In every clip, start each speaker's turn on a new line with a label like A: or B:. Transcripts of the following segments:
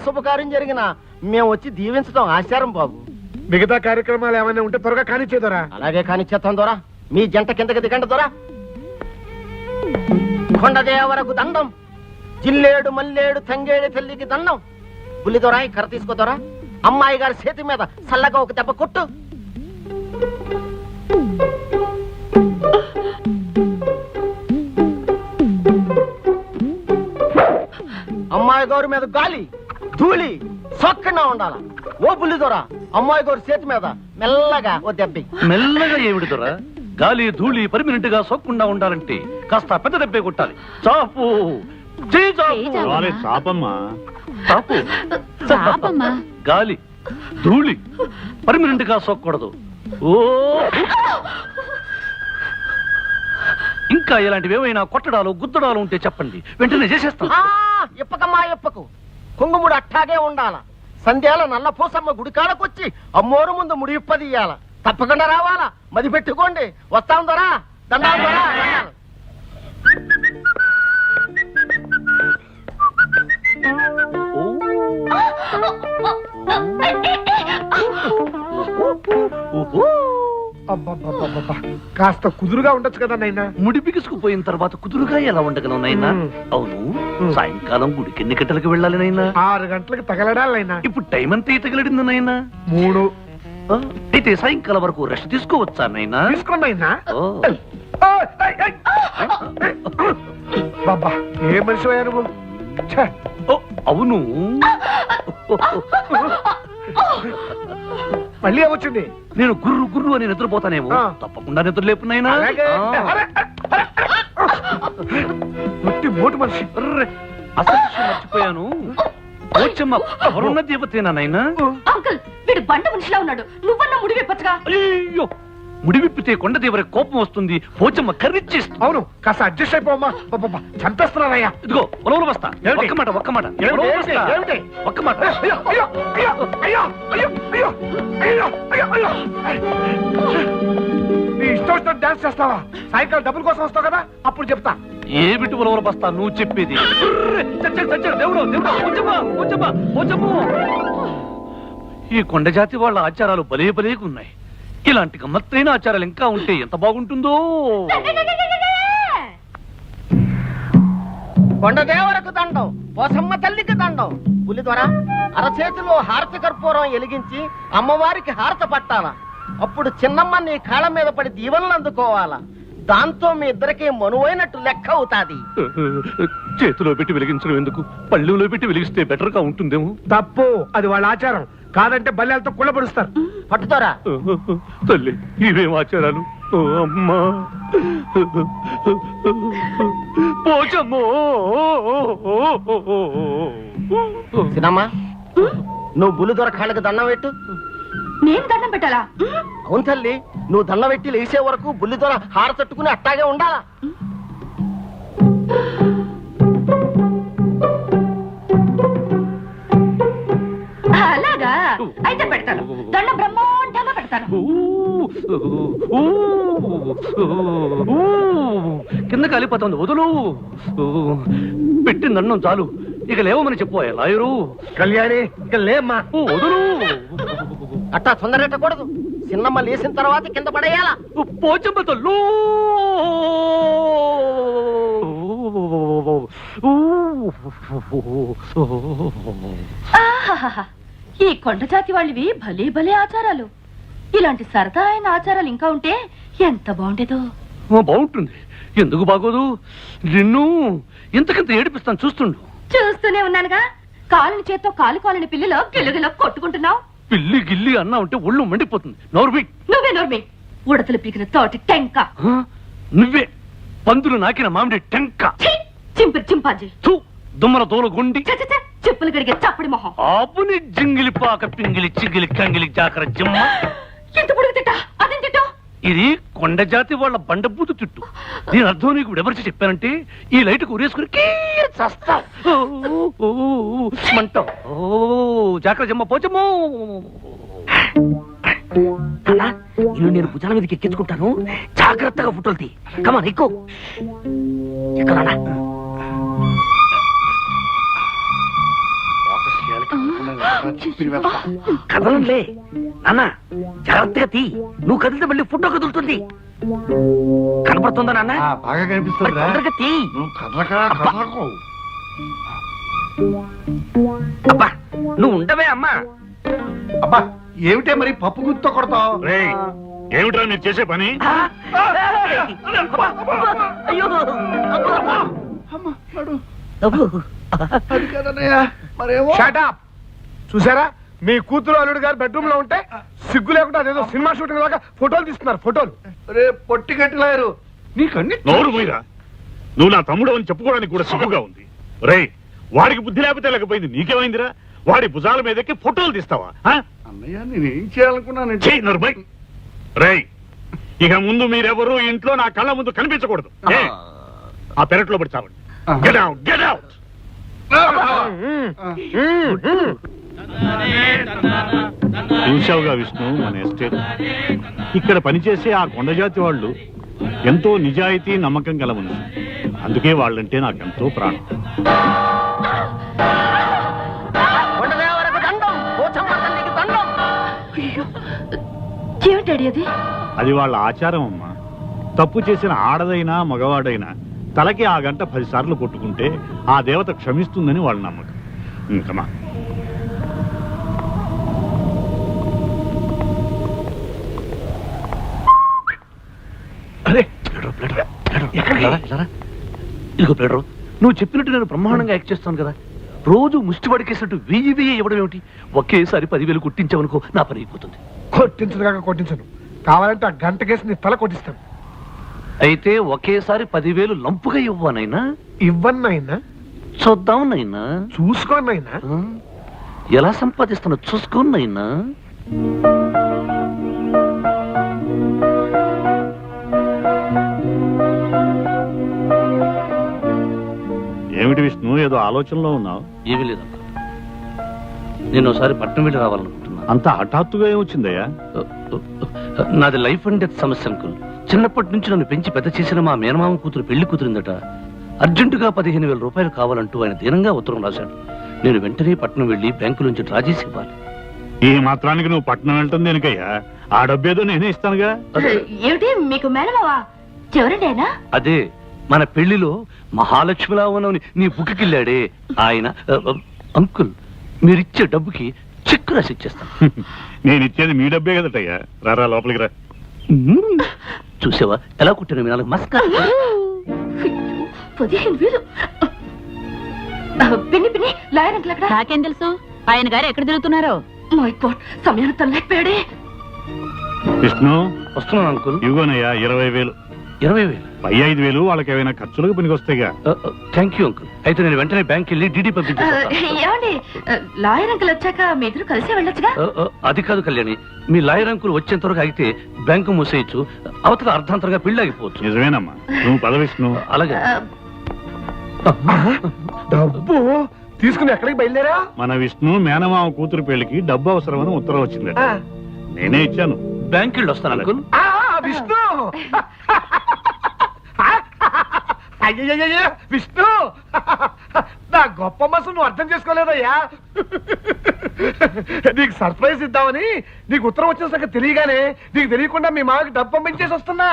A: శుభకార్యం జరిగినా మేము వచ్చి దీవించడం ఆచారం బాబు.
B: మిగతా కార్యక్రమాలు ఏమైనా ఉంటే త్వరగా కానిచ్చేదోరా.
A: అలాగే కానిచ్చేస్తాం దొరా. మీ జంట కిందకి దిగండి దొరా. కొండదేవరకు దండం, జిల్లేడు మల్లేడు తంగేడు తల్లికి దండం. పులి దొరా ఈ కర్ర తీసుకోదొరా. అమ్మాయి గారి చేతి మీద చల్లగా ఒక దెబ్బ కొట్టు. అమ్మాయి గారి మీద గాలి ధూళి సొక్కగా ఉండాల. ఓ పులి దొరా, అమ్మాయి గారి చేతి మీద మెల్లగా ఓ దెబ్బ.
C: మెల్లగా ఏమిటి దొరా? గాలి ధూళి పర్మినెంట్ గా సోక్కుండా ఉండాలంటే కాస్త పెద్ద దెబ్బే కొట్టాలి. చాపు గాలి ధూళి పర్మినెంట్ గా సోక్కూడదు. ఓ ఇంకా ఇలాంటివి ఏమైనా కొట్టడాలు గుద్దడాలు ఉంటే చెప్పండి, వెంటనే చేసేస్తాం.
A: ఇప్పకమ్మా ఇప్పకు. కుంగుముడు అట్టాగే ఉండాల. సంధ్యాల నల్ల పూసమ్మ గుడికాడకొచ్చి అమ్మోరు ముందు ముడి ఇప్పదీయాల. తప్పకుండా రావాలా. మది పెట్టుకోండి. వస్తాం దొరా. దండాలు దొరా.
B: కాస్త కుదురుగా ఉండొచ్చు కదా నాయనా.
C: ముడి బిగుసుకుపోయిన తర్వాత కుదురుగా ఎలా ఉండగలం నాయనా? అవును, సాయంకాలం గుడికి ఎన్ని గంటలకు వెళ్ళాలి నాయనా?
B: 6 గంటలకు తగలడాలైనా.
C: ఇప్పుడు టైం అంతా తగిలడింది నాయనా?
B: 3.
C: అయితే సాయంకాలం వరకు రెస్ట్ తీసుకోవచ్చా నాయనా?
B: తీసుకోండినా. బాబా ఏ మనిషి అయ్యా నువ్వు?
C: అవును,
B: మళ్ళీ వచ్చింది.
C: నేను గుర్రు గుర్రు అని నిద్రపోతానేమో. తప్పకుండా నిద్ర లేపు నాయనా.
B: మోటు మనిషి.
C: అసలు విషయం మర్చిపోయాను. పోచమ్మ ఎవరున్న దేవతేనా నాయనా?
D: అంకుల్, వీడు బండ మనిషిలా ఉన్నాడు. నువ్వన్నా ముడి విప్పచ్చుగా.
C: అయ్యో, ముడి విప్పితే కొండ దేవర కోపం వస్తుంది. పోచమ్మ కర్రిచ్చేస్తుంది.
B: అవును, కాస్త అడ్జస్ట్ అయిపోమ్మా. చంపేస్తున్నారయ్యా.
C: ఇదిగో పొలవలు వస్తా. ఒక్క మాట ఒక్క మాట ఒక్క మాట.
B: నీ ఇష్టం వచ్చినట్టు డాన్స్ చేస్తావా? సాయంకాలం డబ్బుల కోసం వస్తావు కదా, అప్పుడు చెప్తా.
C: ఏమిటి పొలవలు వస్తా నువ్వు చెప్పేది? ఈ కొండ జాతి వాళ్ళ ఆచారాలు భలే భలేగా ఉన్నాయి. ఇలాంటి గమ్మత్తైన ఆచారాలు ఇంకా ఉంటే ఎంత బాగుంటుందో.
A: కొండదేవరకు దండం, పోసమ్మ తల్లికి దండం. పులి ద్వారా అరచేతిలో హారతి కర్పూరం ఎలిగించి అమ్మవారికి హారత పట్టాల. అప్పుడు చిన్నమ్మ నీ కాళ్ళ మీద పడి దీవెనలు అందుకోవాలా. దాంతో మీ ఇద్దరికి మనువైనట్టు లెక్క అవుతాది.
C: చేతిలో పెట్టి వెలిగించడం ఎందుకు? పళ్ళెంలో పెట్టి వెలిగిస్తే బెటర్ గా ఉంటుందేమో.
B: తప్పు, అది వాళ్ళ ఆచారం. కాదంటే బల్లెలతో కుళ్ళపడుస్తారు.
A: పట్టుతారా
C: తల్లి, ఇవేం ఆచారాలు? అమ్మా పోచమ్మో.
A: సినమ్మా, నువ్వు బుల్లి దొర కాళ్ళకి దండం పెట్టు.
D: నేను దండం పెట్టాలా?
A: అవును తల్లి, నువ్వు దండం పెట్టి లేచే వరకు బుల్లి దొర హార తట్టుకుని అట్టాగే ఉండాలా.
D: అలాగా అయితే పెడతాను. దండం బ్రహ్మాండంగా పెడతాను.
C: కింద కాలిపోతుంది, వదులు. పెట్టింది అన్నం చాలు, ఇక లేవమని చెప్పు లాయరు.
B: కళ్యాణి ఇక లేమ్మా,
C: వదులు.
A: అట్టా తొందరెట్టకూడదు. చిన్నమ్మ లేచిన తర్వాత కింద పడేయాలా.
C: పోచమ్మ తల్లు.
D: ఈ కొండ జాతి వాళ్ళవి భలే భలే ఆచారాలు. ఇలాంటి సరదా అయిన ఆచారాలు ఇంకా ఉంటే ఎంత బాగుండేదో.
C: బాగుంటుంది, ఎందుకు బాగోదు? నిన్ను ఇంతకింత ఏడిపిస్తాను, చూస్తుండు.
D: చూస్తూనే ఉన్నానుగా. కాలుని చేత్తో కాలుని పిల్లిలో గిల్లుగిలో కొట్టుకుంటున్నావు.
C: పిల్లి గిల్లి అన్నా ఉంటే ఒళ్ళు మండిపోతుంది. నోర్మి.
D: నువ్వే నోర్మి. ఉడతలు పీకిన తోటి టెంక.
C: నువ్వే పందులు నాకిన మామిడి టెంక.
D: చింపిరి చింపాజీ.
C: దుమ్మల తోలు గుండి.
D: చెప్పులు కడిగే చప్పడి మొహం.
C: ఆపుని జింగిలి పాక పింగిలి చిగిలి కంగిలి జాకర జిమ్మ.
D: ఎంత పొడుగు తిట్ట, అదేం తిట్ట?
C: ఇది కొండ జాతి వాళ్ళ బండబూతు తిట్టు. దీని అర్థం నీకు ఎవరికి చెప్పానంటే ఈ లైట్ ఉరేసుకుని చస్తా మంట. జాకర జిమ్మ పోచమ్మో.
A: అన్నా, ఇల్లు నేను భుజాల మీదకి ఎక్కించుకుంటాను. జాగ్రత్తగా ఫోటోలు తీ. కమాన్ ఎక్కువ ఎక్కడా.
C: కదలంలే నాన్న, జాగ్రత్తగా తీ. నువ్వు కదిలితే మళ్ళీ ఫోటో కదులుతుంది. కనపడుతుందా నాన్న?
B: బాగా
C: మరి
B: కనిపిస్తుంది
C: తొందరగా తీ.
B: నువ్వు కదలకు
C: అబ్బా నువ్వు ఉండవే అమ్మా.
B: అబ్బా ఏమిటే మరి పప్పు గుర్తుతో కొడతావు?
E: ఏమిట్రా మీరు చేసే పని?
C: అయ్యో
B: అది కదన్నయ్య మరేమో. Shut up! చూసారా మీ కూతురు అల్లుడు గారు బెడ్రూమ్ లో ఉంటే సిగ్గు లేకుండా అదేదో సినిమా షూటింగ్ లాగా ఫోటోలు తీస్తున్నారు. ఫోటోలు రే పొట్టి గట్టిలాయరు నీకన్నీ
E: నోరు మీరా, నువ్వు నా తమ్ముడు అని చెప్పుకోవడానికి కూడా సిగ్గుగా ఉంది. రేయ్, వాడికి బుద్ధి లేకపోతే లేకపోయింది, నీకేమైందిరా? వాడి భుజాల మీదకి ఫోటోలు తీస్తావా?
B: అన్నయ్య నేనేం చేయాలనుకున్నాను?
E: చెయ్యి నరుమై. రేయ్, ఇక ముందు మీరెవరూ ఇంట్లో నా కళ్ళ ముందు కనిపించకూడదు. ఏ? ఆ పెరట్లో పడి చావండి. Get out, get out! చూశావుగా Vishnu, మన ఎస్టేట్ ఇక్కడ పనిచేసే ఆ కొండజాతి వాళ్ళు ఎంతో నిజాయితీ నమ్మకం గల మనుషులు. అందుకే వాళ్ళంటే నాకెంతో ప్రాణం.
A: కొండదేవరకు దండం, పోచమ్మ తల్లికి దండం.
D: ఏమిటాడి అది?
E: అది వాళ్ళ ఆచారం అమ్మా. తప్పు చేసిన ఆడదైనా మగవాడైనా తలకి ఆ గంట 10 సార్లు కొట్టుకుంటే ఆ దేవత క్షమిస్తుందని వాళ్ళ నమ్మకం. ఇంకమా
C: అరే ఇదిగో ప్లేడరు, నువ్వు చెప్పినట్టు నేను బ్రహ్మాండంగా యాక్ట్ చేస్తాను కదా. రోజు ముష్టి పడికేసినట్టు 1000 ఇవ్వడం ఏమిటి? ఒకేసారి 10,000 కొట్టించావనుకో, నా పని అయిపోతుంది.
B: కొట్టించదు కాక కొట్టించను, కావాలంటే ఆ గంట కేసు నీ తల కొట్టిస్తాను.
C: అయితే ఒకేసారి 10,000 లంపుగా ఇవ్వనైనా?
B: ఇవ్వన్నైనా
C: చూద్దాం నైనా.
B: చూసుకోనైనా.
C: ఎలా సంపాదిస్తానో చూసుకోనైనా.
E: ఏమిటి విష్ణు, ఏదో ఆలోచనలో ఉన్నావు?
C: ఏమీ లేదమ్మా, నేను ఒకసారి పట్నం వెళ్ళి రావాలనుకుంటున్నా.
E: అంత హఠాత్తుగా ఏమొచ్చిందయ్యా?
C: నాది లైఫ్ అండ్ డెత్ సమస్య అంకుల్. చిన్నప్పటి నుంచి నన్ను పెంచి పెద్ద చేసిన మా మేనమామ కూతురు పెళ్లి కూతురిందట. అర్జెంటుగా 15,000 రూపాయలు కావాలంటూ ఆయన దీనంగా ఉత్తరం రాశాడు. నేను వెంటనే పట్నం వెళ్ళి బ్యాంకు నుంచి డ్రా చేసి ఇవ్వాలి.
E: ఈ మాత్రానికి నువ్వు పట్నం వెళ్తుంది దేనికయ్యా? ఆ డబ్బేదో నేనే ఇస్తానుగా.
D: ఏమిటి మీకు మేనమావా? ఎవరండి ఆయన?
C: అదే మన పెళ్లిలో మహాలక్ష్మిలా ఉన్నవని నీ బుక్కిళ్ళాడే ఆయన. అంకుల్, మీరిచ్చే డబ్బుకి చెక్ రాసి ఇచ్చేస్తాను.
E: నేను ఇచ్చేది మీ డబ్బే కదటయ్యా. రారా లోపలికి రా.
C: చూసావా ఎలా కుట్టాను మీ నాలుగు మస్కా.
D: 15,000. పిన్ని పిన్ని, లాయర్ అంకుల్ అక్కడ.
F: నాకేం తెలుసు ఆయన గారు ఎక్కడ తిరుగుతున్నారో?
D: మై గాడ్, సమయాన్ని తనలేకపోయాడే.
E: విష్ణు,
C: వస్తున్నాను అంకుల్.
E: ఇవ్వనయ్యా 20,000.
C: 20,000?
E: పై 5,000 వాళ్ళకి ఏమైనా ఖర్చులకు పనికొస్తాయిగా.
C: Thank you uncle. అయితే నేను వెంటనే బ్యాంక్ వెళ్ళి డీడీ పంపించేస్తాను.
D: ఏమండి, లాయర్ అంకుల్ వచ్చాక మీ ఇద్దరు కలిసి వెళ్ళొచ్చుగా?
C: అది కాదు కళ్యాణి, మీ లాయర్ అంకుల్ వచ్చేంత వరకు అయితే బ్యాంకు మూసేయచ్చు, అవతల అర్ధాంతరంగా పెళ్లి ఆగిపోవచ్చు.
E: నిజమేనమ్మా, నువ్వు పద విష్ణు.
C: అలాగే.
B: డబ్బు తీసుకుని ఎక్కడికి బయలుదేరా?
E: మన విష్ణు మేనమామ కూతురు పెళ్లికి డబ్బు అవసరమని ఉత్తరం వచ్చిందట. నేనే ఇచ్చాను.
C: బ్యాంక్ వెళ్ళి వస్తాను అంకుల్.
B: విష్ణు అయ్యయ్యయ్య విష్ణు, నా గొప్ప మనసు నువ్వు అర్థం చేసుకోలేదయ్యా. నీకు సర్ప్రైజ్ ఇద్దామని నీకు ఉత్తరం వచ్చిన సంగతి తెలియగానే నీకు తెలియకుండా మీ మామకి డబ్బు పంపించేసి వస్తున్నా.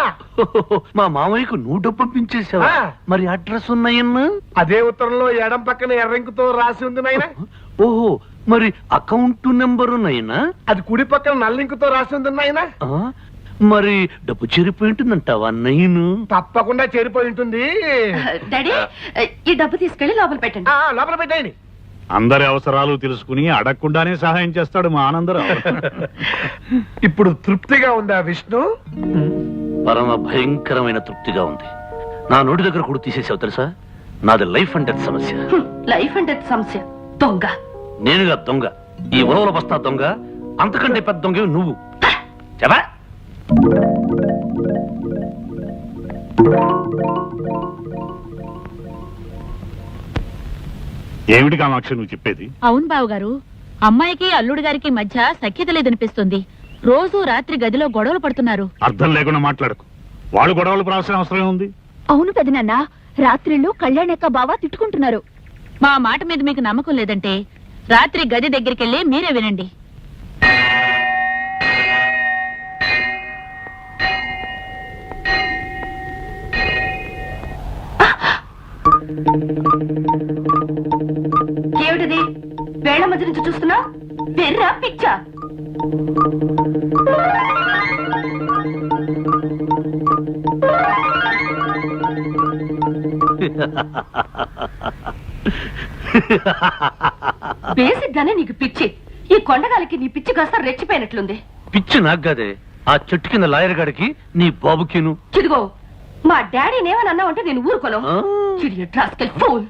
C: మా మామయ్యకు నువ్వు డబ్బు పంపించేసావా? మరి అడ్రస్ ఉన్నాయన్నా?
B: అదే ఉత్తరంలో ఎడం పక్కన ఎర్రంకుతో రాసి ఉంది నాయన.
C: ఓహో, మరి అకౌంట్ నెంబరు నైనా?
B: అది కుడి పక్కన నల్లింకుతో రాసి ఉంది నాయన.
C: మరి డబ్బు చేరిపోయి ఉంటుందంటావా నైను?
B: తప్పకుండా చేరిపోయి ఉంటుంది.
D: డాడీ, ఈ డబ్బు తీసుకెళ్లి లోపల పెట్టండి.
B: లోపల పెట్టండి.
E: అందరి అవసరాలు తెలుసుకుని అడగకుండానే సహాయం చేస్తాడు మా ఆనందరావు.
B: ఇప్పుడు తృప్తిగా ఉందా విష్ణు?
C: పరమ భయంకరమైన తృప్తిగా ఉంది. నా నోటి దగ్గర కూడా తీసేసావు తెలుసా? నాది లైఫ్ అండ్ డెత్ సమస్య.
D: లైఫ్ అండ్ డెత్ సమస్య. దొంగ
C: నేనుగా దొంగ, ఈ ఉలవల బస్తా దొంగ, అంతకంటే పెద్ద దొంగ నువ్వు. చెప్పా
E: ఏమిటి కామాక్షి నువ్వు చెప్పేది?
F: అవును బావగారు, అమ్మాయికి అల్లుడు గారికి మధ్య సఖ్యత లేదనిపిస్తుంది. రోజు రాత్రి గదిలో గొడవలు పడుతున్నారు.
E: అర్థం లేకుండా మాట్లాడకు. వాళ్ళు గొడవలు పడాల్సిన అవసరం ఉంది.
F: అవును పెదనాన్న, రాత్రిళ్ళు కళ్యాణ్ యొక్క బావ తిట్టుకుంటున్నారు. మా మాట మీద మీకు నమ్మకం లేదంటే రాత్రి గది దగ్గరికెళ్ళి మీరే వినండి.
D: ఏమిటిది? వేళ మధ్య నుంచి చూస్తున్నా వెర్రా పిచ్చా? బేసిక్ గానే నీకు పిచ్చి. ఈ కొండగాలికి నీ పిచ్చి కాస్త రెచ్చిపోయినట్లుంది.
C: పిచ్చి నాకు కాదే, ఆ చెట్టు కింద లాయర్ గాడికి నీ బాబుకిను.
D: చిదిగో, మా డాడీని ఏమని అన్నావంటే నేను ఊరుకోను. చిడియట్ రాస్కెల్ ఫూల్.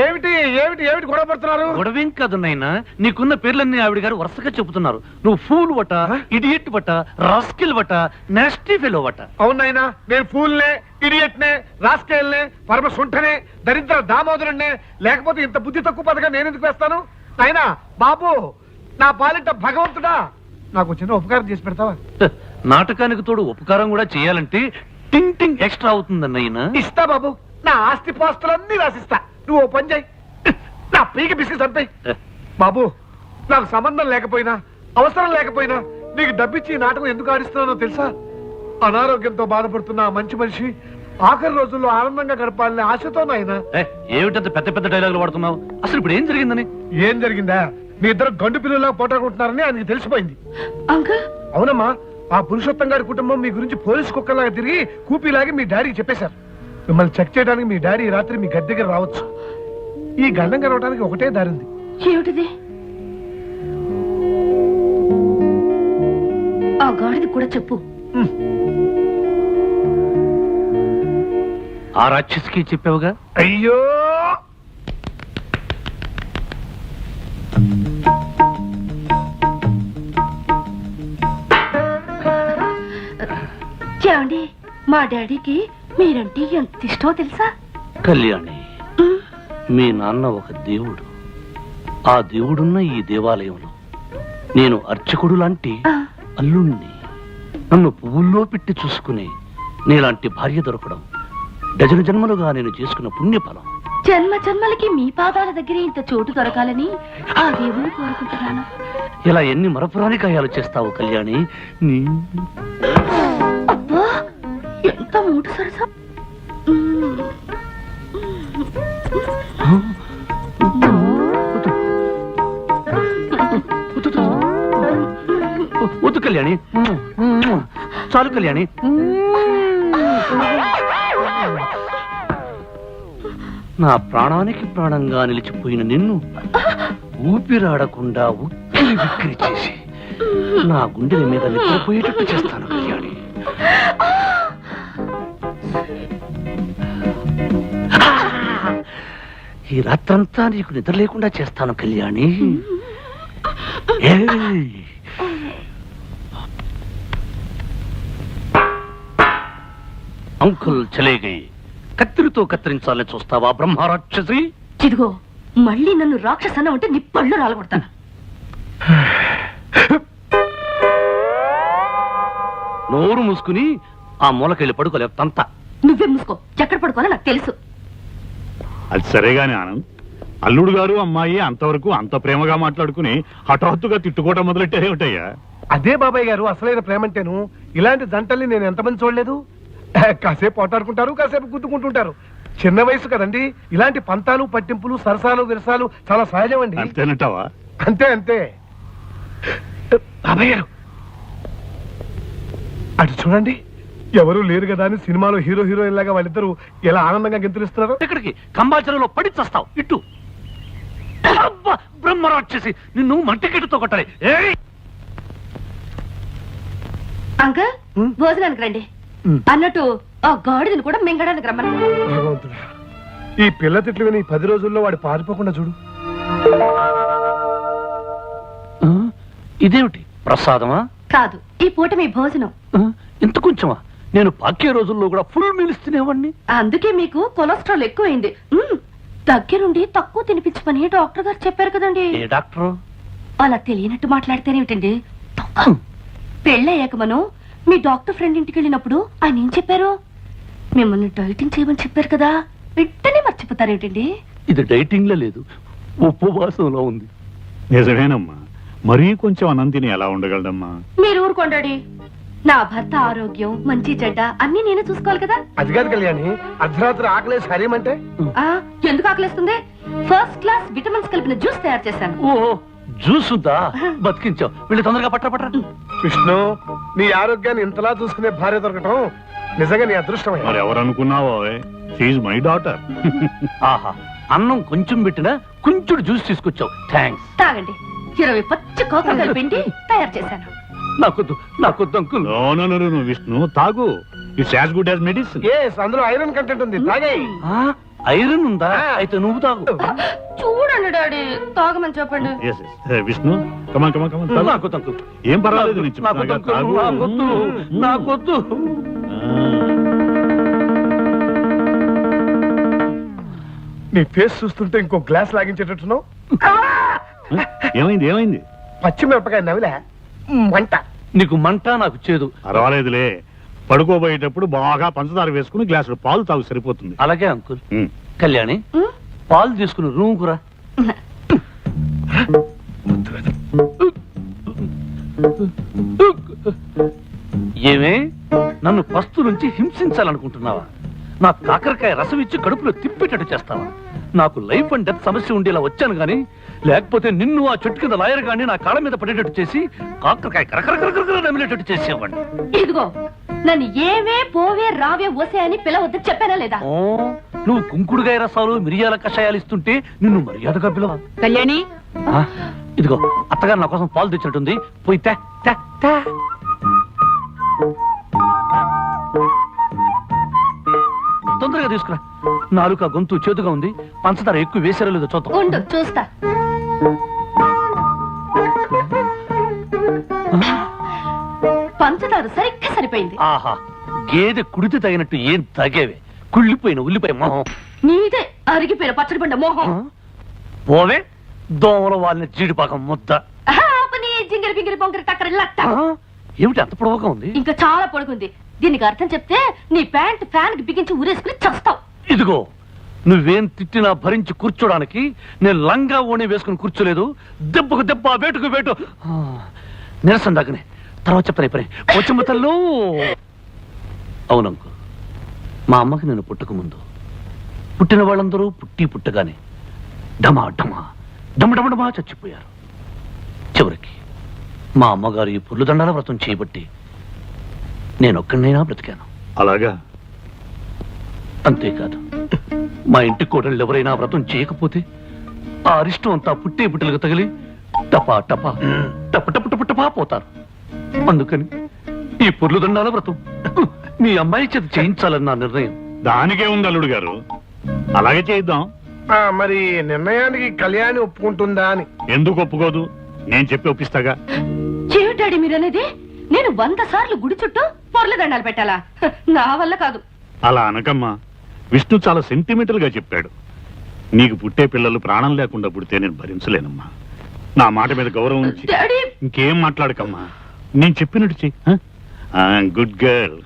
B: ఏమిటి ఏమిటి ఏమిటి గొడవ పడుతున్నారు?
C: గొడవేం కాదు నాయనా, నీకున్న పేర్లన్నీ ఆవిడ గారు వరుసగా చెబుతున్నారు. నువ్వు ఫూల్ వట, ఇడియట్ వట, రాస్కిల్ వట, నాస్టీ ఫెలో వట.
B: అవునాయనా, నేను ఫూల్నే, ఇడియట్నే, రాస్కేల్నే, పరమ సుంఠనే, దరిద్ర దామోదరుణ్ణే. లేకపోతే ఇంత బుద్ధి తక్కువ పదగా నేను ఎందుకు వేస్తాను? నాయనా బాబు, నా పాలిట భగవంతుడా, నాకు చిన్న ఉపకారం చేసి పెడతావా?
C: నాటకానికి తోడు ఉపకారం కూడా చేయాలంటే టింగ్ టింగ్ ఎక్స్ట్రా అవుతుందన్నయ్యనా.
B: ఇస్తా బాబు, నా ఆస్తి పాస్తులన్నీ రాసిస్తా. నువ్వు ఓ పని చేయి, నా పీకి బిస్కెట్ చంపేయి. బాబు, నాకు సంబంధం లేకపోయినా అవసరం లేకపోయినా నీకు డబ్బిచ్చి ఈ నాటకం ఎందుకు ఆడిస్తున్నానో తెలుసా? అనారోగ్యంతో బాధపడుతున్న ఆ మంచి మనిషి ఆఖరి రోజుల్లో ఆనందంగా గడపాలని ఆశతో నాయన.
C: ఏమిటంత పెద్ద పెద్ద డైలాగులు వాడుతున్నావు? అసలు ఇప్పుడు ఏం జరిగిందని?
B: ఏం జరిగిందా? మీ ఇద్దరు గండు పిల్లలా పోటాడుకుంటున్నారని ఆయనకి తెలిసిపోయింది.
D: అంకుల్,
B: అవునమ్మా, ఆ పురుషోత్తం గారి కుటుంబం మీ గురించి పోలీసు కుక్కలాగా తిరిగి కూపీలాగి మీ డాడీకి చెప్పేశారు. మిమ్మల్ని చెక్ చేయడానికి మీ డాడీ రాత్రి మీ గది దగ్గర రావచ్చు. ఈ గండం కలవడానికి ఒకటే దారి ఉంది.
D: ఏమిటిది? ఆ గాడిది కూడా చెప్పు.
C: ఆ రాక్షసికి చెప్పావుగా?
B: అయ్యో,
D: ఏమండి, మా డాడీకి మీరంటే ఎంత ఇష్టమో తెలుసా?
C: కళ్యాణి, మీ నాన్న ఒక దేవుడు. ఆ దేవుడున్న ఈ దేవాలయంలో నేను అర్చకుడు లాంటి అల్లుణ్ణి. నన్ను పువ్వుల్లో పెట్టి చూసుకుని నీలాంటి భార్య దొరకడం డజన జన్మలుగా నేను చేసుకున్న పుణ్యఫలం.
D: జన్మ జన్మలకి మీ పాదాల దగ్గర ఇంత చోటు దొరకాలని ఆ దేవుని కోరుకుంటున్నాను.
C: ఇలా ఎన్ని మరపురాని గాయాలు చేస్తావు కళ్యాణి.
D: అబ్బా, ఎంత మూటు సరసా.
C: వద్దు కళ్యాణి, చాలు కళ్యాణి. నా ప్రాణానికి ప్రాణంగా నిలిచిపోయిన నిన్ను ఊపిరాడకుండా ఉక్కిరి బిక్కిరి చేసి నా గుండెల మీద నిద్రపోయేటట్టు చేస్తాను కళ్యాణి. ఈ రాత్రంతా నీకు నిద్ర లేకుండా చేస్తాను కళ్యాణి. అంకుల్ చలే గయి. కత్తిరితో కత్తిరించాలని చూస్తావా బ్రహ్మరాక్షసి?
D: చిదిగో, మళ్ళీ నన్ను రాక్షసన ఉంటే నీ పళ్ళు రాలగొడతాను.
C: నోరు మూసుకుని ఆ మూలకెళ్ళి పడుకోలేవు తంత.
D: నువ్వే మూసుకో, ఎక్కడ పడుకోవాలో నాకు తెలుసు.
E: అది సరేగాని ఆనంద్, అల్లుడు గారు అమ్మాయి అంతవరకు అంత ప్రేమగా మాట్లాడుకుని హఠాత్తుగా తిట్టుకోవటం మొదలెట్టారేమిటయ్యా?
B: అదే బాబాయ్ గారు అసలైన ప్రేమంటేను. ఇలాంటి జంటల్ని నేను ఎంతమంది చూడలేదు. కాసేపు పోటాడుకుంటారు, కాసేపు గుద్దుకుంటుంటారు. చిన్న వయసు కదండి. ఇలాంటి పంతాలు పట్టింపులు సరసాలు విరసాలు చాలా సహజం అండి.
E: అంతేనంటావా?
B: అంతే అంతే. బాబాయ్ గారు అటు చూడండి, ఎవరు లేరు కదా అని సినిమాలో హీరో హీరోయిన్ లాగా వాళ్ళిద్దరూ ఎలా ఆనందంగా గెంతులిస్తున్నారు.
C: ఇక్కడికి కంబాచరంలో పడి చస్తావు. ఇట్టు బ్రహ్మరాక్షసి, నిన్ను మంటికెట్టుతో కొట్టాలి.
D: అంకల్, భోజనానికి రండి. అన్నట్టు ఆ గాడిదని కూడా మింగడానికి రమ్మని.
B: భగవంతుడా, ఈ పిల్ల తిట్లు విని 10 రోజుల్లో వాడు పారిపోకుండా చూడు.
C: ఇదేమిటి ప్రసాదమా?
D: కాదు, ఈ పూట మీ భోజనం.
C: ఇంత కొంచెమా? నేను పాకే రోజుల్లో కూడా ఫుల్ మీల్స్ తినేవాడిని.
D: అందుకే మీకు కొలెస్ట్రాల్ ఎక్కువైంది. దగ్గరుండి తక్కువ తినిపించమని డాక్టర్ గారు చెప్పారు కదండి.
C: ఏ డాక్టర్?
D: అలా తెలియనట్టు మాట్లాడితేనేమిటండి. పెళ్ళయ్యాక మనం మీ డాక్టర్ ఫ్రెండ్ ఇంటికి వెళ్ళినప్పుడు ఆయన ఏం చెప్పారు? మిమ్మల్ని డైటింగ్ చేయమని చెప్పారు కదా. వెంటనే మర్చిపోతారేమిటండి?
C: ఇది డైటింగ్ లో లేదు, ఉపవాసంలో ఉంది.
E: నిజమేనమ్మా, మరీ కొంచెం అన్నం తిని ఎలా ఉండగలడమ్మా?
D: మీరు ఊరుకోండి. నా భర్త ఆరోగ్యం మంచి చెడ్డ అన్ని నేనే చూసుకోవాలి కదా.
B: అది కాదు కళ్యాణి, అర్ధరాత్రి ఆకలేసి హరేమంటే
D: ఆ, ఎందుకు ఆకలిస్తుంది? ఫస్ట్ క్లాస్ విటమిన్స్ కలిపిన జ్యూస్ తయారు చేశాను.
C: ఓ జ్యూస్ ఉందా? బతికించావు. వీళ్ళు తొందరగా పట్ట.
B: విష్ణు, నీ ఆరోగ్యాన్ని ఇంతలా చూసుకునే భార్య దొరకటం నిజంగా నీ అదృష్టమే.
E: మరి ఎవరు అనుకున్నావో, షీఈ్ మై డాటర్.
C: ఆహా, అన్నం కొంచెం పెట్టినా కొంచెం జ్యూస్ తీసుకొచ్చావు. థ్యాంక్స్.
D: తాగండి. 20 పచ్చి కోకలు కలిపిండి తయారు చేశాను.
C: నాకొద్దు అంకుల్.
E: నో విష్ణు, తాగు. It's as good as medicine.
B: అందులో ఐరన్ కంటెంట్ ఉంది, తాగే.
C: ఐరన్ ఉందా? అయితే నువ్వు తాగు.
D: చూడండి డాడీ, తాగమని చెప్పండి.
E: విష్ణు, కమాన్ కమాన్ కమాన్.
C: నాకొద్దు అంకుల్.
E: ఏం పర్వాలేదు, నేను చెప్తున్నాగా, తాగు.
C: నాకొద్దు.
B: నీ ఫేస్ చూస్తుంటే ఇంకో గ్లాస్ లాగించేటట్టున్నావు.
E: ఏమైంది?
B: పచ్చిమిరపకాయ నవిలే మంట.
C: నీకు మంట, నాకు చేదు.
E: పర్వాలేదులే, పడుకోబోయేటప్పుడు బాగా పంచదార వేసుకుని గ్లాసులు పాలు తాగు, సరిపోతుంది.
C: అలాగే అంకుల్. కళ్యాణి, పాలు తీసుకుని రూమ్ కురా. ఏమే, నన్ను పస్తు నుంచి హింసించాలనుకుంటున్నావా? నా కాకరకాయ రసం ఇచ్చి కడుపులో తిప్పేటట్టు చేస్తావా? నాకు లైఫ్ అండ్ డెత్ సమస్య ఉండేలా వచ్చాను గాని, లేకపోతే నిన్ను ఆ చెట్టు కింద లాయర్ గాని నా కాళ్ళ మీద పడేటట్టు చేసి కాకరకాయ కరకరకరకర నమిలేటట్టు చేసేవాడిని.
D: ఇదిగో, నన్ను ఏవే పోవే రావే ఓసే అని పిలవద్దు చెప్పానా లేదా?
C: ఓ, నువ్వు కుంకుడుగాయ రసాలు మిరియాల కషాయాలు ఇస్తుంటే నిన్ను మర్యాదగా పిలవ.
F: కళ్యాణి,
C: ఇదిగో అత్తగారు నా కోసం పాలు తెచ్చినట్టుంది, పోయి తే తే తే. తొందరగా తీసుకురా. నాలుక గొంతు చేదుగా ఉంది, పంచదార ఎక్కువ వేసారో లేదో చూద్దాం.
D: ఉండు చూస్తా. పంచదార సరిగ్గా సరిపోయింది.
C: ఆహా, గేదె కుడితే తగినట్టు ఏం తగేవే. కుళ్ళిపోయిన ఉల్లిపాయ మొహం.
D: నీదే అరిగిపోయిన పచ్చడి బండ మోహం.
C: పోవే, దోమల వాళ్ళని జీడిపాకం ముద్ద.
D: జింగిరి బింగిరి బొంగిరి టక్కరి లట్ట.
C: ఏమిటి అంత పొడవుగా ఉంది?
D: ఇంకా చాలా పొడుగుంది. దీనికి అర్థం చెప్తే నీ ప్యాంట్ ఫ్యాన్ కి బిగించి ఊరేసుకుని చస్తావు.
C: ఇదిగో, నువ్వేం తిట్టినా భరించి కూర్చోడానికి నేను లంగా ఓణి వేసుకుని కూర్చోలేదు. దెబ్బకు దెబ్బ, వేటుకు వేటు. నిరసన దాకనే తర్వాత చెప్తాను పని. వచ్చమ్మ తల్లు. అవునంకు, మా అమ్మకి నేను పుట్టక ముందు పుట్టిన వాళ్ళందరూ పుట్టగానే డమా డమా డమడమడమా చచ్చిపోయారు. చివరికి మా అమ్మగారు ఈ పుర్లు దండాల వ్రతం చేయబట్టి నేనొక్కడినైనా బ్రతికాను.
E: అలాగా?
C: అంతేకాదు, మా ఇంటి కోడళ్ళు ఎవరైనా వ్రతం చేయకపోతే ఆ అరిష్టం అంతా పుట్టే పుట్టలకు తగిలి టపా టపా టప టప టప టపా పోతారు. అందుకని ఈ పుర్లు దండాల వ్రతం మీ అమ్మాయి చేత చేయించాలని నా నిర్ణయం.
E: దానికే ఉంది అల్లుడు గారు, అలాగే చేద్దాం.
B: మరి నిర్ణయానికి కళ్యాణి ఒప్పుకుంటుందా అని?
E: ఎందుకు ఒప్పుకోదు? నేను చెప్పి ఒప్పిస్తాగా.
D: చెవిటాడి మీరనేది? నేను 100 సార్లు గుడి చుట్టూ పొర్ల దండాలు పెట్టాలా? నా వల్ల కాదు.
E: అలా అనకమ్మా, విష్ణు చాలా సెంటిమెంటల్ గా చెప్పాడు. నీకు పుట్టే పిల్లలు ప్రాణం లేకుండా పుడితే నేను భరించలేనమ్మా. నా మాట మీద గౌరవం ఉంచి
D: డాడీ,
E: ఇంకేం మాట్లాడకమ్మా. నేను చెప్పినట్టు చెయ్యి. Good girl.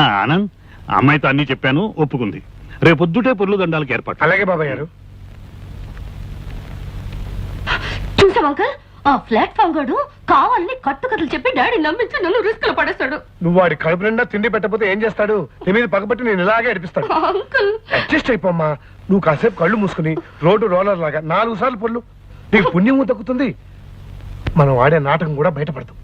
E: ఆనంద్, అమ్మాయితో అన్ని చెప్పాను, ఒప్పుకుంది. రేపొద్దుటే పొర్లు దండాలకు ఏర్పాటు.
B: అలాగే బాబాయ్ గారు.
D: చూసావా అంకల్, ఆ ప్లాట్ఫామ్ గాడు కావాలని కట్టుకథలు చెప్పి డాడీ నమ్మించి నన్ను రిస్క్ లో పడేస్తాడు.
B: నువ్వు వాడి కడుపు నిండా తిండి పెట్టకపోతే ఏం చేస్తాడు? నీ మీద పగబట్టి నేను ఇలాగే అడిపిస్తాడు.
D: Uncle,
B: adjust అయిపోమ్మా. నువ్వు కాసేపు కళ్ళు మూసుకుని రోడ్డు రోలర్ లాగా 4 సార్లు పొర్లు, నీకు పుణ్యము దక్కుతుంది. మనం ఆడే నాటకం కూడా బయటపడతాం.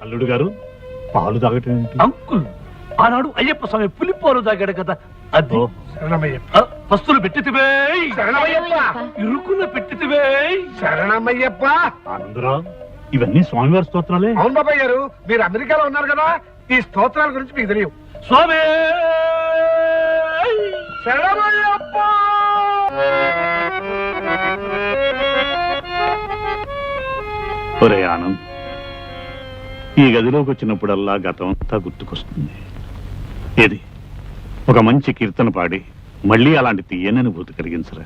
E: అల్లుడు గారు, పాలు తాగటం
C: అంకుల్, ఆనాడు అయ్యప్ప స్వామి పులిపాలు తాగాడు కదా, అది.
B: శరణమయ్యప్ప.
C: పస్తులు పెట్టితివే,
B: శరణమయ్యప్ప.
C: ఇరుకున్న పెట్టితివే.
B: శరణమయ్యప్ప.
E: అందరూ ఇవన్నీ స్వామివారి స్తోత్రాలే.
B: అవును బాబాయ్ గారు, మీరు అమెరికాలో ఉన్నారు కదా, ఈ స్తోత్రాల గురించి మీకు తెలియవు.
C: స్వామి
B: శరణమయ్యప్ప.
E: ఒరే ఆనంద్, ఈ గదిలోకి వచ్చినప్పుడల్లా గతం అంతా గుర్తుకొస్తుంది. ఏది ఒక మంచి కీర్తన పాడి మళ్ళీ అలాంటి తీయని అనుభూతి కలిగించరా?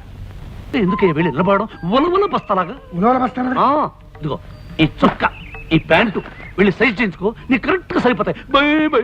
C: ఎందుకే వెళ్ళి నిలబడడం ఉలవల బస్తలాగా?
B: ఉలవల బస్తానా?
C: ఇదిగో ఈ చొక్కా ఈ ప్యాంటు వెళ్ళి సైజ్ చేయించుకో నీకు కరెక్ట్ గా సరిపోతాయి. By by.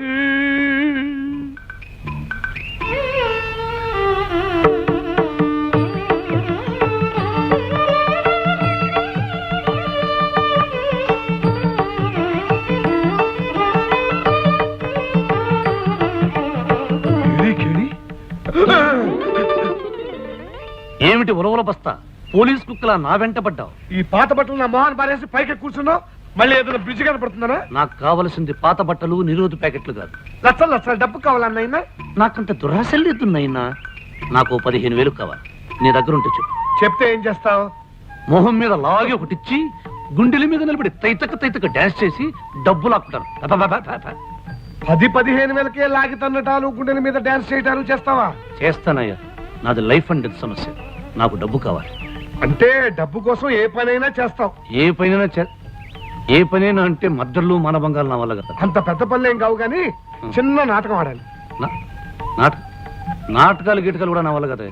C: ఏమిటి ఉలవల బస్తా పోలీస్ కుక్కలా నా వెంట పడ్డావు?
B: ఈ పాత బట్టలు నా మొహాన్ని పారేసి పైకి కూర్చున్నావు. మళ్ళీ ఏదైనా బ్రిడ్జ్ కనపడుతున్నారా?
C: నాకు కావలసింది పాత బట్టలు నిరోధ ప్యాకెట్లు కాదు.
B: లక్షలు లక్షలు డబ్బు కావాలన్నైనా.
C: నాకంత దురాశలు లేదున్నాయినా. నాకు 15,000 కావాలి. నీ దగ్గర ఉంటే చెప్పు.
B: చెప్తే ఏం చేస్తావు?
C: మొహం మీద లాగి ఒకటిచ్చి గుండెల మీద నిలబడి తైతక డాన్స్ చేసి డబ్బు లాక్కుంటారు.
B: 10-15 వేలకే లాగి తన్నటాలు గుండెల మీద డాన్స్ చేయటాలు చేస్తావా?
C: చేస్తానయ్యా. నాది లైఫ్ అండ్ డెత్ సమస్య. నాకు డబ్బు కావాలి.
B: అంటే డబ్బు కోసం ఏ పనైనా చేస్తావు?
C: ఏ పనైనా అంటే మద్దర్లు మానభంగాలు నా వల్ల కదా.
B: అంత పెద్ద పనులు ఏం కావు కానీ చిన్న నాటకం ఆడాలి.
C: నాటకాలు గిటకాలు కూడా నా వల్ల కదా.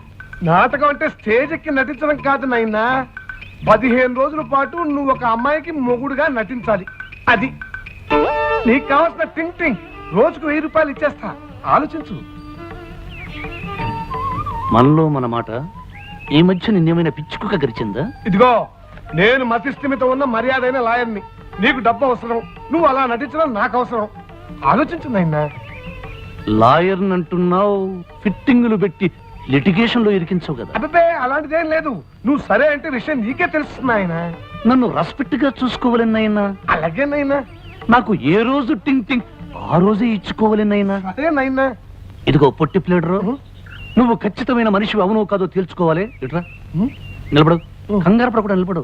B: నాటకం అంటే స్టేజ్ ఎక్కి నటించడం కాదు నాయనా. 15 రోజుల పాటు నువ్వు ఒక అమ్మాయికి మొగుడుగా నటించాలి. అది నీకు కావాల్సిన థింకింగ్. రోజుకు 1000 రూపాయలు ఇచ్చేస్తా. ఆలోచించు.
C: మనలో మన మాట ఈ మధ్య నిన్నేమైనా పిచ్చుకుక గరిచిందా?
B: ఇదిగో నేను మతిస్థిమిత ఉన్న మర్యాదైన లాయర్ని. నీకు డబ్బు అవసరం, నువ్వు అలా నటించడం నాకు అవసరం. ఆలోచించు నాయనా.
C: లాయర్ అంటున్నావు, ఫిట్టింగులు పెట్టి లిటిగేషన్ లో ఇరికించవు కదా.
B: అబ్బే అలాంటిదేం లేదు. నువ్వు సరే అంటే విషయం నీకే తెలుస్తుంది ఆయన.
C: నన్ను రెస్పెక్ట్ గా చూసుకోవాలన్నైనా.
B: అలాగే నైనా.
C: నాకు ఏ రోజు టింగ్ ఆ రోజే ఇచ్చుకోవాలన్నైనా.
B: అదే నైనా.
C: ఇదిగో పొట్టి ప్లేడరు, నువ్వు ఖచ్చితమైన మనిషి అవునో కాదో తేల్చుకోవాలి. ఇట్రా నిలబడు. కంగారు పడకుండా నిలబడు.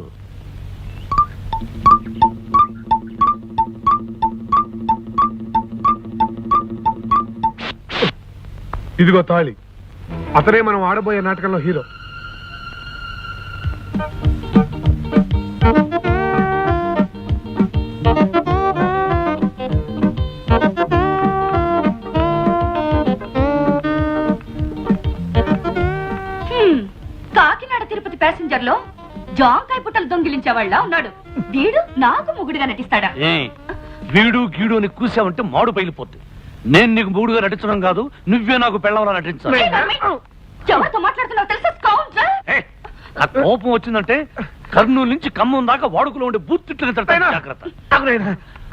B: ఇదిగో తాళి. అతనే మనం ఆడబోయే నాటకంలో హీరో.
D: కాకినాడ తిరుపతి ప్యాసింజర్ లో జాంకాయ పుట్టలు దొంగిలించేవాళ్ళ ఉన్నాడు. వీడు నాకు మొగుడుగా నటిస్తాడా?
C: వీడు గీడు అని కూసావంటే మాడు పైలిపోద్ది. నేను నీకు మూడుగా నటించడం కాదు, నువ్వే నాకు పెళ్ళవలా నటించాలి.
D: ఎవరితో మాట్లాడుతున్నావు తెలుసా?
C: ఆ కోపం వచ్చిందంటే కర్నూలు నుంచి ఖమ్మం దాకా వాడుకలో ఉండే బూత్తిట్లు జాగ్రత్త.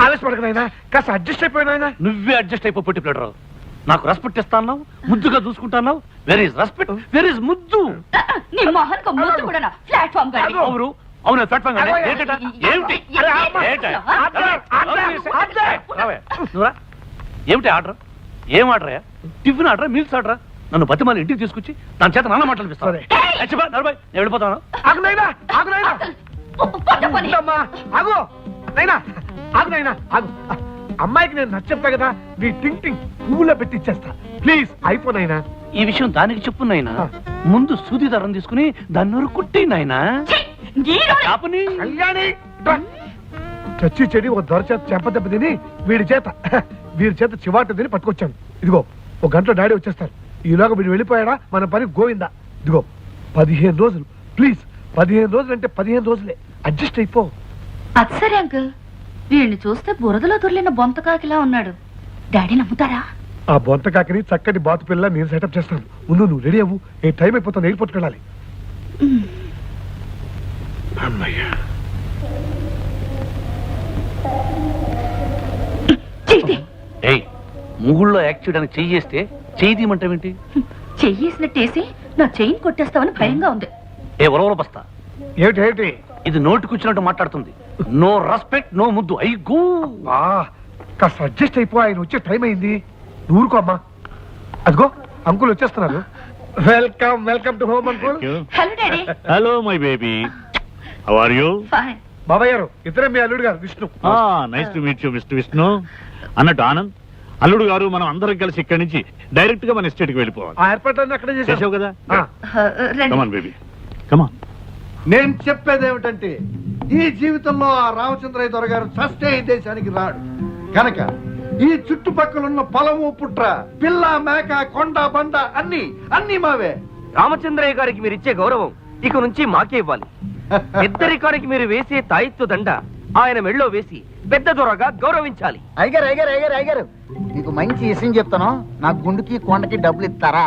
B: ఆవేశపడకనైనా, కాస్త అడ్జస్ట్ అయిపోయినా.
C: నువ్వే అడ్జస్ట్ అయిపో పొట్టి ప్లేడరు. నాకు రెస్పెక్ట్ ఇస్తాను, ముద్దుగా చూసుకుంటాను. Where is respect, where is ముద్దు?
D: నీ మొహన్కు ముద్దు కూడా ప్లాట్ఫామ్ గాడి.
C: అవును ప్లాట్ఫామ్ గాడి. ఏమిటి ఏమిటి ఆర్డర్? ఏం order? Tiffin order, meals order? నన్ను బతిమాలి ఇంటికి తీసుకొచ్చి దాని చేత నాన్న మాటలు పిస్తాను. నేను వెళ్ళిపోతాను.
B: అమ్మాయికి నేను నచ్చప్పా కదా, నీ టింగ్ పువ్వులో పెట్టి ఇచ్చేస్తా. ప్లీజ్ అయిపోయినా.
C: ఈ విషయం దానికి చెప్పు నాయనా. ముందు సూది దారం తీసుకుని దాన్ని నూరు కుట్టి నాయనా.
B: కళ్యాణి చచ్చి చెడి ఒక దొర చేత చెంపదెబ్బ తిని వీడి చేత చివాట తిని పట్టుకొచ్చాను. ఇదిగో 1 గంటలో డాడీ వచ్చేస్తారు. ఈలోగా వీడు వెళ్ళిపోయాడా మన పని గోవిందా. ఇదిగో 15 రోజులు ప్లీజ్. 15 రోజులు అంటే 15 రోజులే. అడ్జస్ట్ అయిపో.
D: అది సరే అంకుల్. వీడిని చూస్తే బురదలో దొర్లిన బొంతకాకిలా ఉన్నాడు. డాడీ నమ్ముతారా?
B: ఆ బొంతకాకిని చక్కటి బాతు పిల్ల నేను సెటప్ చేస్తాను. ముందు నువ్వు రెడీ అవ్వు. ఏ టైం అయిపోతాను, ఎయిర్పోర్ట్ వెళ్ళాలి. అమ్మయ్యా.
C: ముగుళ్ళో యాక్ట్ చేయడానికి చెయ్యేస్తే చెయ్యమంటావేంటి?
D: చెయ్యేసినట్టేసి నా చెయ్యి కొట్టేస్తావని భయంగా ఉంది.
C: ఉలవల బస్తా.
B: ఏమిటి
C: ఇది నోటికొచ్చినట్టు మాట్లాడుతుంది. నో రెస్పెక్ట్, నో ముద్దు. అయ్యో
B: కాస్త అడ్జస్ట్ అయిపో. ఆయన వచ్చే టైం అయింది. ఊరుకో అమ్మా. అదిగో అంకుల్ వచ్చేస్తున్నారు. Welcome to home uncle.
D: Hello daddy.
E: Hello my baby, how are you?
D: Fine.
B: బాబాయ్ గారు, ఇద్దరే మీ అల్లుడు గారు Vishnu.
E: Nice to meet you mister Vishnu. అన్నట్టు ఆనంద్, అల్లుడు గారు మనం అందరం కలిసి ఇక్కడి నుంచి డైరెక్ట్ గా మన ఎస్టేట్ కి వెళ్ళిపోవాలి.
B: ఆ ఏర్పాట్లన్నీ అక్కడే
E: చేసావు కదా.
D: రండి.
E: కమాన్ బేబీ, కమాన్.
G: నేను చెప్పేది ఏమిటంటే, ఈ జీవితంలో ఆ రామచంద్రయ్య దొరగారు చస్తే ఈ దేశానికి రాడు కనుక ఈ చుట్టుపక్కల పొలము పుట్ర పిల్ల మేక కొండ బండ అన్ని మావే.
A: రామచంద్రయ్య గారికి మీరు ఇచ్చే గౌరవం ఇక నుంచి మాకే ఇవ్వాలి.
H: పెద్దరికానికి మీరు వేసే తాయిత్తు దండ ఆయన మెళ్ళో వేసి పెద్ద దొరగా గౌరవించాలి.
A: అయ్యారు నీకు మంచి విషయం చెప్తాను. నా గుండుకి కొండకి డబ్బులు ఇస్తారా?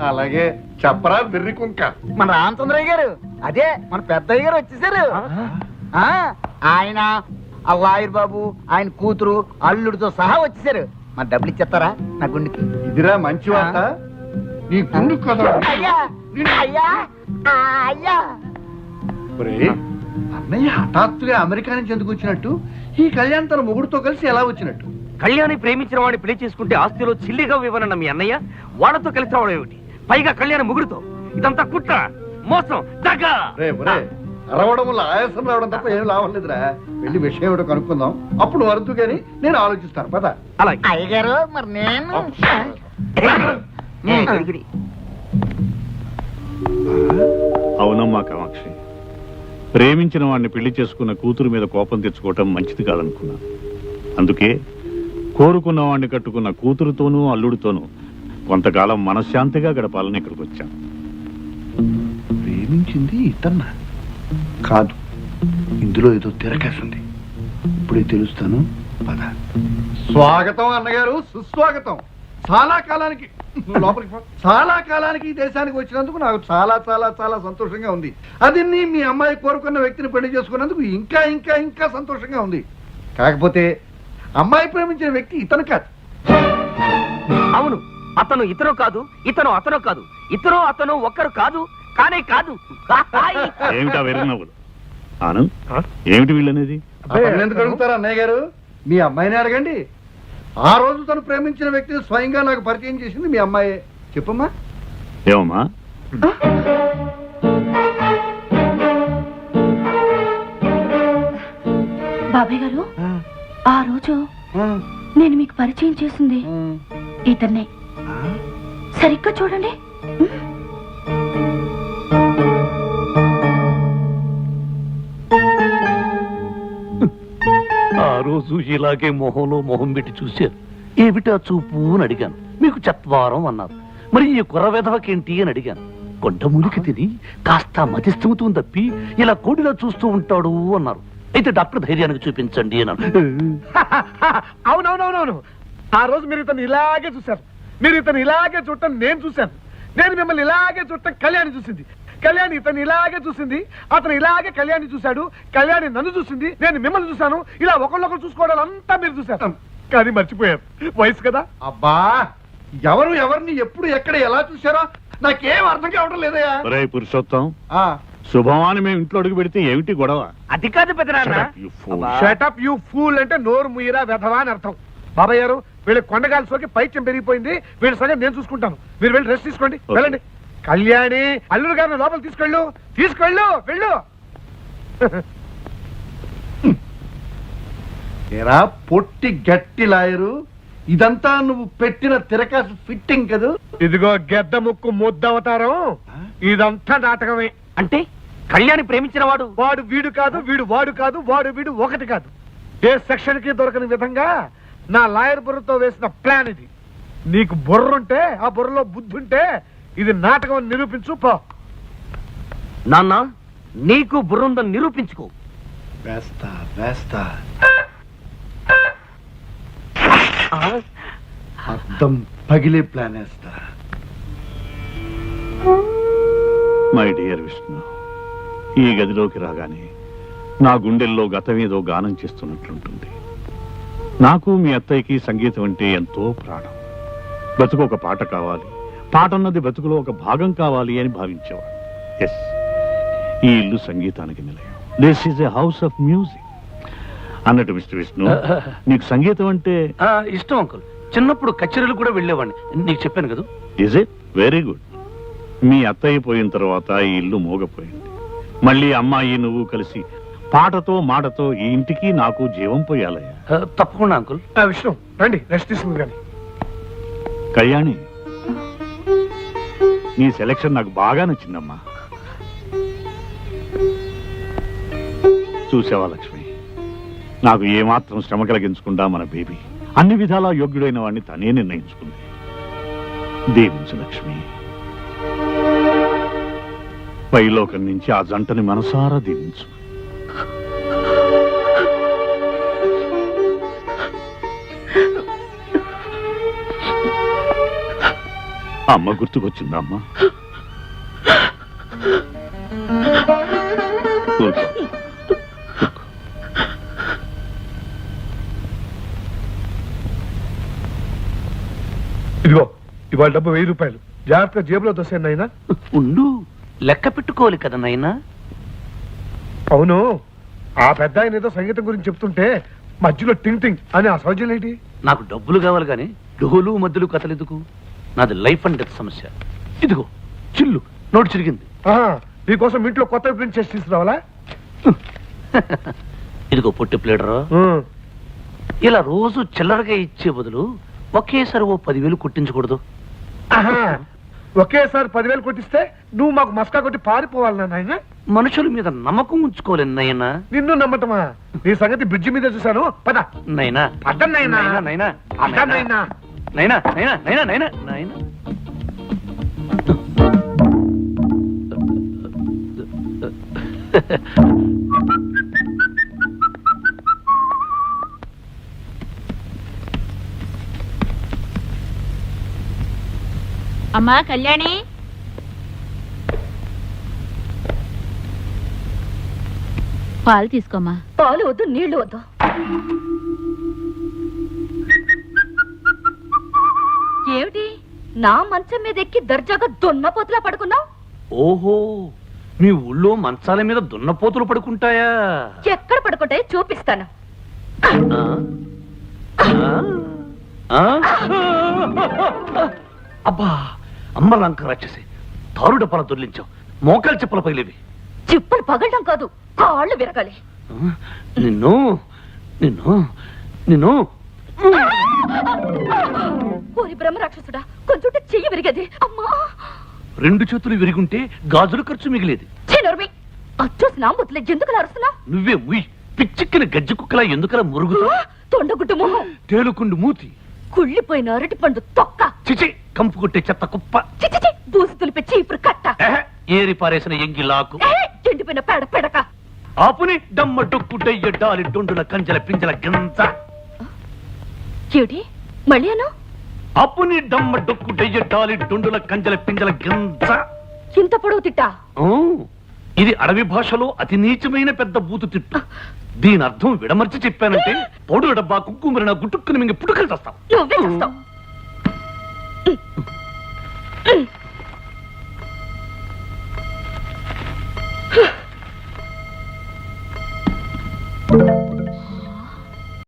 B: అలాగే చెప్పరా బిర్రి కుంక.
A: మన రామచంద్రయ్య గారు, అదే మన పెద్దయ్య గారు వచ్చేసారు. ఆయన ఆ లాయర్ బాబు, ఆయన కూతురు, అల్లుడితో సహా వచ్చేసారు. మన డబ్బులు ఇచ్చేస్తారా నా గుండుకి?
G: ఇదిరా మంచి వార్త. నీ గుండు కదా ఒరేయ్, అన్నయ్య హఠాత్తుగా అమెరికా నుంచి ఎందుకు వచ్చినట్టు? ఈ కళ్యాణ్ తన మొగుడుతో కలిసి ఎలా వచ్చినట్టు?
H: కళ్యాణి ప్రేమించిన వాడిని పెళ్లి చేసుకుంటే ఆస్తిలో చిల్లిగా ఇవ్వనన్న మీ అన్నయ్య వాళ్ళతో కలిసి రావడం ఏమిటి? పైగా కళ్యాణి ముగుడుతో. ఇదంతా కుట్ర, మోసం, దగ్గ.
G: అరవడం వల్ల ఆయాసం రావడం తప్ప ఏం లాభం లేదురా. వెళ్ళి విషయం ఏమిటో కనుక్కుందాం, అప్పుడు వరదు గాని నేను ఆలోచిస్తాను. పద.
H: అలాగే
A: అయ్యగారు, మరి నేను
E: అవునమ్మా కామాక్షి, ప్రేమించిన వాడిని పెళ్లి చేసుకున్న కూతురు మీద కోపం తెచ్చుకోవటం మంచిది కాదనుకున్నాను. అందుకే కోరుకున్న వాడిని కట్టుకున్న కూతురుతోనూ అల్లుడితోనూ కొంతకాలం మనశ్శాంతిగా గడపాలని ఇక్కడికి వచ్చాను.
G: ప్రేమించింది ఇతన్న కాదు, ఇందులో ఏదో తిరగేసింది. ఇప్పుడే తెలుస్తాను. పద. స్వాగతం అన్నగారు, సుస్వాగతం. చాలా కాలానికి లోపలికి చాలా కాలానికి ఈ దేశానికి వచ్చినందుకు నాకు చాలా చాలా చాలా సంతోషంగా ఉంది. అది మీ అమ్మాయి కోరుకున్న వ్యక్తిని పెళ్లి చేసుకున్నందుకు ఇంకా ఇంకా ఇంకా సంతోషంగా ఉంది. కాకపోతే అమ్మాయి ప్రేమించిన వ్యక్తి ఇతను కాదు.
H: అవును, అతను ఇతను కాదు, ఇతను అతను కాదు, ఇతను అతను ఒక్కరు కాదు, కానే కాదు.
E: ఏమిటా వెర్రినవ్వులు? ఆనంద్, ఏమిటి వీళ్ళనేది?
G: ఎందుకు అడుగుతారు అన్నయ్య గారు? మీ అమ్మాయిని అడగండి. ఆ రోజు తను ప్రేమించిన వ్యక్తిని స్వయంగా నాకు పరిచయం చేసింది మీ అమ్మాయే. చెప్పమ్మా.
E: ఏమమ్మా?
D: బాబాయ్ గారు, ఆ రోజు నేను మీకు పరిచయం చేసింది ఇతన్నే. సరిగ్గా చూడండి.
C: ఆ రోజు ఇలాగే మొహంలో మొహం పెట్టి చూశారు. ఏమిటా చూపు అని అడిగాను. మీకు చత్వారం అన్నారు. మరి ఈ కుర్ర వెధవకేంటి అని అడిగాను. కొండమూలికి తిని కాస్త మతిస్థిమతం తప్పి ఇలా కోడిలా చూస్తూ ఉంటాడు అన్నారు. అయితే డాక్టర్ ధైర్యానికి చూపించండి అన్నారు.
B: అవునవునవునవును, ఆ రోజు మీరు ఇతను ఇలాగే చూశారు. మీరు ఇతను ఇలాగే చూడటం నేను చూశాను. నేను మిమ్మల్ని ఇలాగే చూడటం కళ్యాణి చూసింది. కళ్యాణి ఇతను ఇలాగే చూసింది. అతను ఇలాగే కళ్యాణి చూశాడు. కళ్యాణి నన్ను చూసింది, నేను మిమ్మల్ని చూశాను. ఇలా ఒకళ్ళొకరు చూసుకోవడం అంతా మీరు చూశారు. కానీ మర్చిపోయారు, వయసు కదా.
G: అబ్బా, ఎవరు ఎవరిని ఎప్పుడు ఎక్కడ ఎలా చూశారో నాకేం అర్థం కావడం లేదయా.
E: ఒరే పురుషోత్తం, శుభమాని మేము ఇంట్లో అడుగు పెడితే ఏమిటి గొడవ?
H: అది కాదు పెద్దనాన్న.
B: షటప్ యూ ఫూల్ అంటే నోరు ముయ్యరా వెధవా అని అర్థం. బాబాయ్ గారు, వీళ్ళ కొండగాలి సోకి పైత్యం పెరిగిపోయింది. వీళ్ళ సంగతి నేను చూసుకుంటాను. మీరు వెళ్ళి రెస్ట్ తీసుకోండి. వెళ్ళండి. కళ్యాణి, అల్లుడు గారిని లోపల తీసుకెళ్ళు. వెళ్ళు.
G: ఏరా పొట్టి గట్టి లాయరు, ఇదంతా నువ్వు పెట్టిన తిరకాసు ఫిట్టింగ్ కదూ?
B: ఇదిగో గెద్ద ముక్కు ముద్దవతారం, ఇదంతా నాటకమే.
H: అంటే కళ్యాణి ప్రేమించిన వాడు
B: వాడు వీడు కాదు, వీడు వాడు కాదు, వాడు వీడు ఒకటి కాదు. ఏ సెక్షన్ కి దొరకని విధంగా నా లాయర్ బుర్రతో వేసిన ప్లాన్ ఇది. నీకు బుర్రుంటే, ఆ బుర్రలో బుద్ధుంటే ఇది నాటకం నిరూపించు పో.
H: నాన్న, నీకు బుర్రుందని నిరూపించుకో.
G: వేస్తా అర్థం పగిలే ప్లాన్ వేస్తా.
E: మై డియర్ విష్ణు, ఈ గదిలోకి రాగానే నా గుండెల్లో గతమేదో గానం చేస్తున్నట్లుంటుంది. నాకు మీ అత్తయ్యకి సంగీతం అంటే ఎంతో ప్రాణం. బ్రతుకు ఒక పాట కావాలి, పాట అన్నది బ్రతుకులో ఒక భాగం కావాలి అని భావించేవాడు. ఎస్, ఈ ఇల్లు సంగీతానికి నిలయం. This is a house of music అన్నట్టు. మిస్టర్ విష్ణు, నీకు సంగీతం అంటే
C: ఇష్టం అంకుల్. చిన్నప్పుడు కచేరీలు కూడా వెళ్ళేవాడిని, నీకు చెప్పాను కదా.
E: Is it? Very good. మీ అత్తయ్య పోయిన తర్వాత ఈ ఇల్లు మోగపోయింది. మళ్ళీ అమ్మాయి నువ్వు కలిసి పాటతో మాటతో ఈ ఇంటికి నాకు జీవం పోయాలయ్యా.
C: తప్పకుండా అంకుల్.
B: విష్ణు రండి, రెస్ట్ తీసుకుంది. కానీ
E: కళ్యాణి, నీ సెలక్షన్ నాకు బాగా నచ్చిందమ్మా. చూసావా లక్ష్మి, నాకు ఏమాత్రం శ్రమ కలిగించకుండా మన బేబీ అన్ని విధాలా యోగ్యుడైన వాడిని తనే నిర్ణయించుకుంది. దీవించు లక్ష్మి. పైలోకం నుంచి ఆ జంటని మనసారా దీవించు. అమ్మ గుర్తుకొచ్చిందా అమ్మా? ఊరుకో.
B: ఇదిగో ఇవాళ డబ్బు 1000 రూపాయలు జాగ్రత్తగా జేబులో దోసేయండి నాయనా.
C: ఉండు, లెక్క పెట్టుకోవాలి కదా నాయనా.
B: అవును, ఆ పెద్ద ఆయన ఏదో సంగీతం గురించి చెప్తుంటే మధ్యలో టింగ్ టింగ్ అని ఆ సౌజన్యం ఏంటి?
C: నాకు డబ్బులు కావాలి కానీ డోలు మధ్యలు కథలెందుకు? నాది లైఫ్ అండ్ డెత్ సమస్య. ఇదిగో చిల్లు, నోటు చిరిగింది.
B: నీకోసం ఇంట్లో కొత్త ప్రింట్ చేసి తీసుకురావాలా?
C: ఇదిగో పొట్టి ప్లేడరు. ఇలా రోజు చిల్లరగా ఇచ్చే బదులు ఒకేసారి ఓ 10,000 కొట్టించకూడదు?
B: ఒకేసారి 10,000 కొట్టిస్తే నువ్వు మాకు మస్కా కొట్టి పారిపోవాలి నాయన.
C: మనుషుల మీద నమ్మకం ఉంచుకోలేను నైనా.
B: నిన్ను నమ్మటమా? నీ సంగతి బ్రిడ్జి మీద చూశాను. పద
C: నైనా,
B: పద నైనా.
C: నైనా,
B: పద నైనా.
C: నైనా, నైనా, నైనా, నైనా, నైనా.
F: అమ్మా కళ్యాణి, పాలు తీసుకోమ్మా.
D: పాలు వద్దు, నీళ్లు వద్దు. ఏమిటి నా మంచం మీద ఎక్కి దర్జాగా దొన్నపోతులా పడుకున్నావు?
C: ఓహో, మీ ఊళ్ళో మంచాల మీద దున్నపోతులు పడుకుంటాయా?
D: ఎక్కడ పడుకుంటాయో చూపిస్తాను.
C: ఆ? అబ్బా, అమ్మ లంక రాక్షసి, తారు డబ్బాల దొర్లించావు. మోకాలు చెప్పుల పగిలేవి.
D: చిప్పులు పగలడం కాదు, కాళ్ళు విరగాలి.
C: నిన్ను నిన్ను నిన్ను
D: ఓరి బ్రహ్మ రాక్షసుడా, కొంచెం చెయ్యి విరిగది. అమ్మా,
C: 2 చేతులు విరిగుంటే గాజుల ఖర్చు మిగిలేది.
D: చిన్నరుమి అచ్చోసి నా ముద్దులే ఎందుకు అరుస్తున్నా?
C: నువ్వే ముయ్, పిచ్చిక్కిన గజ్జి కుక్కలా ఎందుకలా మురుగుతా?
D: తొండగుడ్డు మొహం,
C: తేలుకుండు మూతి,
D: కుళ్ళిపోయిన అరటి పండు తొక్క,
C: చిచి కంపు కొట్టే చెత్త కుప్ప,
D: చిచి బూసి తులిపి చీపురు కట్ట,
C: ఏరి పారేసిన ఎంగిలాకు,
D: ఎండిపోయిన పేడ పెడక,
C: ఆపుని డమ్మ డొక్కు డయ్య డాలి డొండుల కంజల పింజల గింజ.
D: ఏడి మళ్ళీ అను?
C: అప్పుని డమ్మ డొక్కు డయ్య డాలి డొండుల కంజల పింజల గింజ.
D: ఇంత పొడవు తిట్టా?
C: ఇది అడవి భాషలో అతి నీచమైన పెద్ద బూతు తిట్టు. దీని అర్థం విడమర్చి చెప్పానంటే పౌడు డబ్బా కుక్కుమరిన గుట్టుక్కుని మింగి పుట్టుకలు చేస్తాం.
D: నువ్వే చేస్తావు.